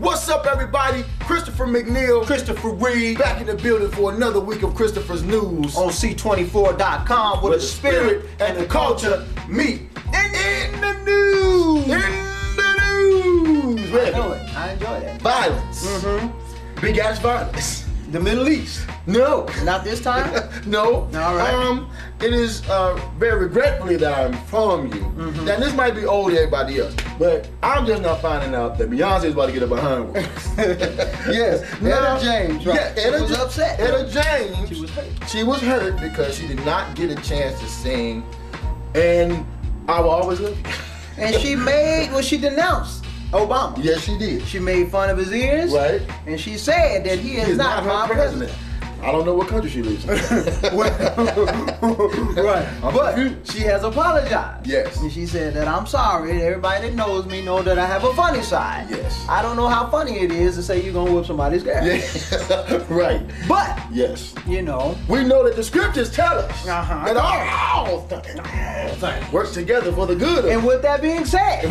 What's up, everybody? Christopher McNeil, Christopher Reed, back in the building for another week of Christopher's News on C24.com, where the spirit and the culture meet. In the news. I enjoy that. Violence. Big ass violence. The Middle East. No. Not this time? No. All right. It is very regretfully that I inform you that this might be old to everybody else, but I'm just not finding out that Beyonce is about to get a behind work. Yes. Etta James, right? Yeah, Etta was upset. Etta James. She was hurt. She was hurt because she did not get a chance to sing, and I will always love you. And she denounced Obama. Yes, she did. She made fun of his ears. Right. And she said that he is not her president. I don't know what country she lives in. Right. But she has apologized. Yes. And she said that I'm sorry. Everybody that knows me know that I have a funny side. Yes. I don't know how funny it is to say you're going to whip somebody's gas. Yeah. Right. But, yes, you know, we know that the scriptures tell us that all things work together for the good of and with that being said,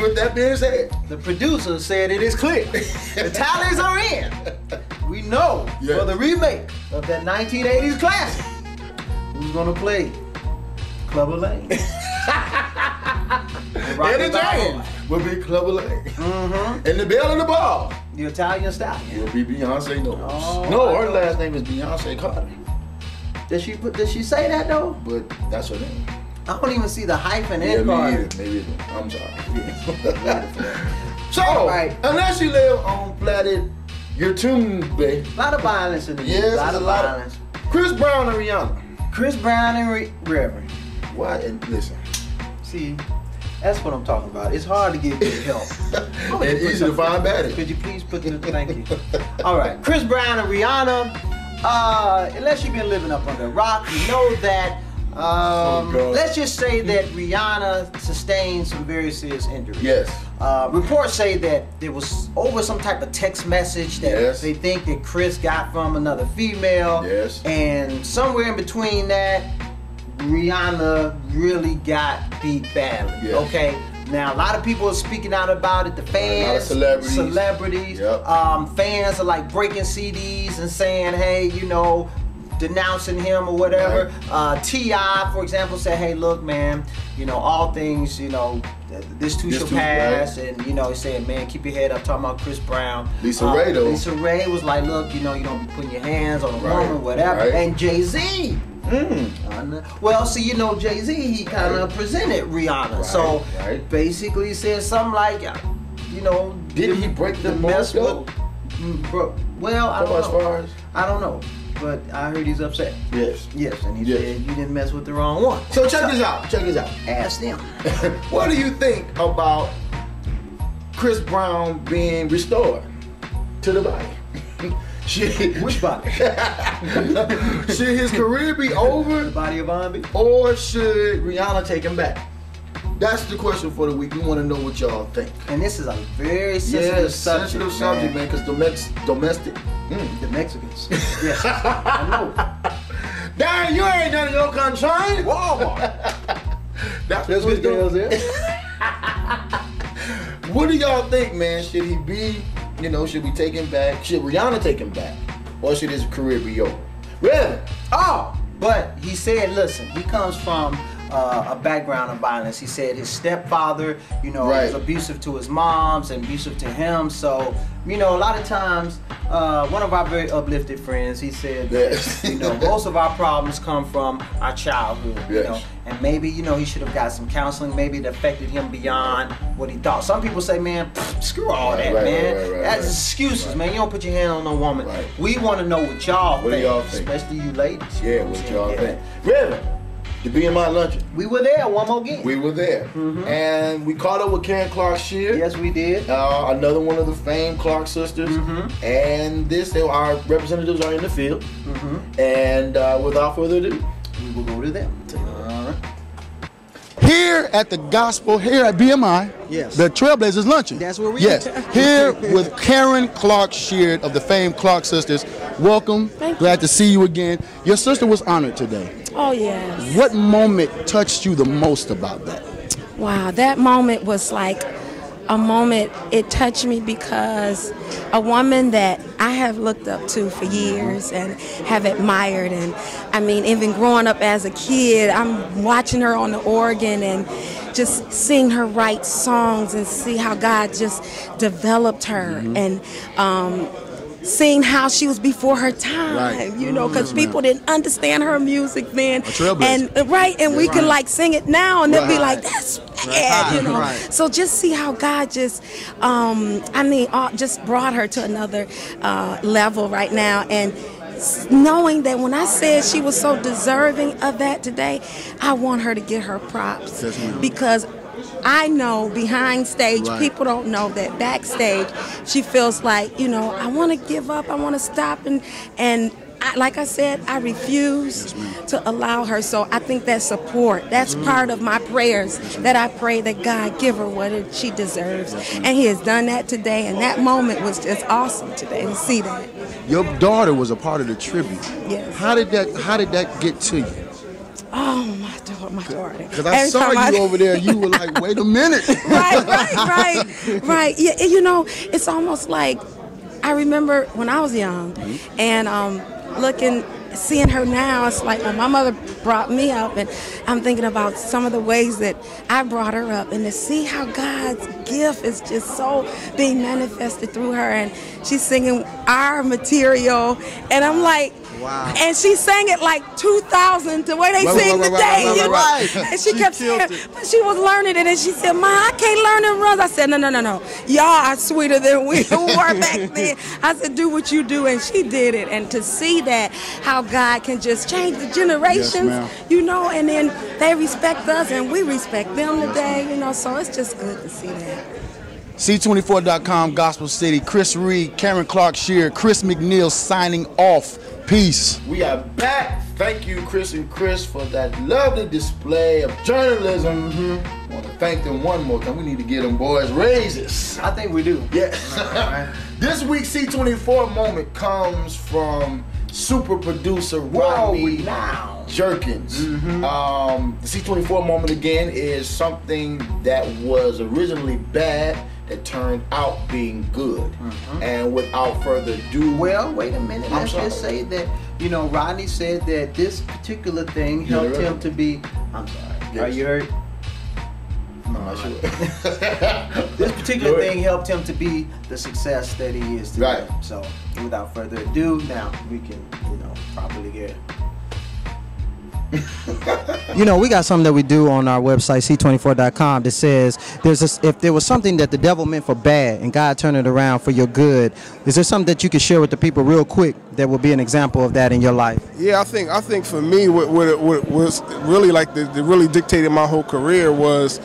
the producer said it is clear. The tallies are in. We know for the remake of that 1980s classic who's gonna play Clubber Lang. Etta James will be Clubber Lang. And the belle and the ball, the Italian stallion, will be Beyonce Knowles. Oh, no, her last name is Beyonce Carter. Did she say that though? But that's her name. I don't even see the hyphen in Carter. Maybe I'm sorry. So, unless you live on planet your tomb, babe. A lot of violence in the news. Yes, a lot of violence. Chris Brown and Rihanna. Chris Brown and Reverend. Why? And listen. See, that's what I'm talking about. It's hard to get good help. It's easy to find baddies. Could you please put the thank you? All right, Chris Brown and Rihanna. Unless you've been living up under a rock, you know that. Let's just say that Rihanna sustained some very serious injuries. Yes. Reports say that there was over some type of text message that they think that Chris got from another female. Yes. And somewhere in between that, Rihanna really got beat badly. Yes. Okay. Now a lot of people are speaking out about it. The fans, a lot of celebrities. Yep. Fans are like breaking CDs and saying, hey, you know, denouncing him or whatever. T.I., for example, said, hey, look, man, you know, all things, you know, this too shall pass. Right. And, you know, he said, man, keep your head up, talking about Chris Brown. Lisa Ray, though. Lisa Ray was like, look, you know, you don't be putting your hands on a woman, whatever. Right. And Jay-Z. Well, see, you know, Jay-Z, he kind of presented Rihanna. So, basically he said something like, you know, did he break the mess with? Well, I don't know. I don't know. But I heard he's upset. Yes. Yes, and he said you didn't mess with the wrong one. So check this out. Ask them. What do you think about Chris Brown being restored to the body? Which body? Should his career be over? The body of R&B? Or should Rihanna take him back? That's the question for the week. We want to know what y'all think. And this is a very sensitive subject. Sensitive subject, man, because domestic. The Mexicans. Yes, I know. Darn, you ain't done your concern. Walmart. That's what girls there. What do y'all think, man? Should he be, you know, should we take him back? Should Rihanna take him back? Or should his career be over? Really? But he said, listen, he comes from a background of violence. He said his stepfather, you know, was abusive to his moms and abusive to him. So, you know, a lot of times, one of our very uplifted friends, he said, you know, most of our problems come from our childhood, you know, and maybe, you know, he should have got some counseling. Maybe it affected him beyond what he thought. Some people say, man, screw all that, man. That's excuses, man. You don't put your hand on no woman. We want to know what y'all think, especially you ladies. Yeah, what y'all think. Really? The BMI luncheon. We were there one more again. We were there. And we caught up with Karen Clark-Sheard. Yes, we did. Another one of the famed Clark sisters. And our representatives are in the field. And without further ado, we will go to them. Here at the Gospel, here at BMI, the Trailblazers luncheon. That's where we are. Here with Karen Clark-Sheard of the famed Clark sisters. Welcome. Glad to see you again. Your sister was honored today. Oh, yes. What moment touched you the most about that? Wow, that moment was like a moment, it touched me because a woman that I have looked up to for years and have admired, and I mean, even growing up as a kid, I'm watching her on the organ and just seeing her write songs and see how God just developed her, and seeing how she was before her time, you know, because people didn't understand her music then, and we can like sing it now, and they'll be like, that's bad, you know. So just see how God just, just brought her to another level right now, and knowing that when I said she was so deserving of that today, I want her to get her props, because I know behind stage, people don't know that backstage, she feels like, you know, I want to give up, I want to stop, and like I said, I refuse to allow her. So I think that support, that's part of my prayers, that I pray that God give her what she deserves. And he has done that today, and that moment was just awesome today to see that. Your daughter was a part of the tribute. Yes. How did that get to you? Oh, my daughter. Because I saw you over there, you were like, wait a minute. Right. Yeah, you know, it's almost like, I remember when I was young, and seeing her now, it's like when my mother brought me up, and I'm thinking about some of the ways that I brought her up, and to see how God's gift is just so being manifested through her, and she's singing our material, and I'm like, wow. And she sang it like 2000 the way they sing today, you know. And she kept saying, but she was learning it, and she said, "Ma, I can't learn them runs." I said, no. Y'all are sweeter than we were back then. I said, do what you do, and she did it. And to see that, how God can just change the generations, you know, and then they respect us, and we respect them today, you know. So it's just good to see that. C24.com, Gospel City, Chris Reed, Karen Clark-Sheard, Chris McNeil signing off. Peace. We are back. Thank you, Chris and Chris, for that lovely display of journalism. I want to thank them one more time. We need to give them boys raises. I think we do. Yes. This week's C24 moment comes from super producer Rodney Jerkins. The C24 moment again is something that was originally bad that turned out being good. And without further ado, well, wait a minute. Let's just say that, you know, Rodney said that this particular thing helped him to be. I'm sorry. Yes. Are you hurt? No, sure. This particular thing helped him to be the success that he is today. So, without further ado, now we can, you know, properly get it. You know, we got something that we do on our website, C24.com, that says if there was something that the devil meant for bad and God turned it around for your good, is there something that you could share with the people real quick that would be an example of that in your life? Yeah, I think for me, what was really like that really dictated my whole career was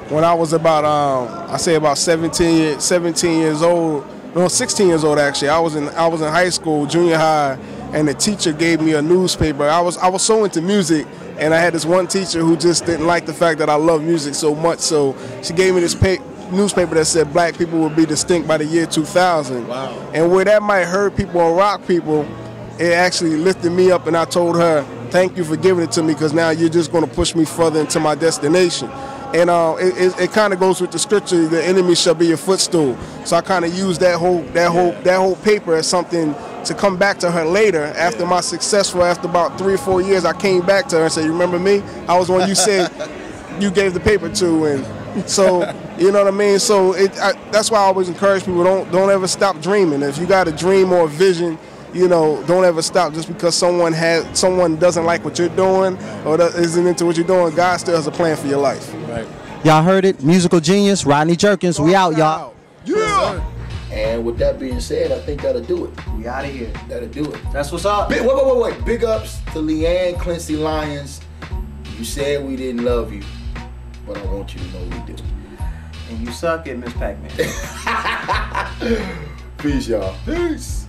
when I was about I say about 17 years old. No, 16 years old actually. I was in high school, junior high, and the teacher gave me a newspaper. I was so into music, and I had this one teacher who just didn't like the fact that I love music so much. So she gave me this newspaper that said black people would be distinct by the year 2000. Wow. And where that might hurt people or rock people, it actually lifted me up, and I told her, "Thank you for giving it to me, because now you're just going to push me further into my destination." And it kind of goes with the scripture, "The enemy shall be your footstool." So I kind of used that whole paper as something to come back to her later after my successful. After about 3 or 4 years, I came back to her and said, "You remember me? I was the one you said you gave the paper to." And so, you know what I mean. So that's why I always encourage people: don't ever stop dreaming. If you got a dream or a vision, you know, don't ever stop just because someone doesn't like what you're doing or isn't into what you're doing. God still has a plan for your life. Right. Y'all heard it. Musical genius, Rodney Jerkins. We out, y'all. Yeah. And with that being said, I think that'll do it. We out of here. That'll do it. That's what's up. Wait. Big ups to Leanne Clancy Lyons. You said we didn't love you, but I want you to know we do. And you suck at Miss Pac-Man. Peace, y'all. Peace.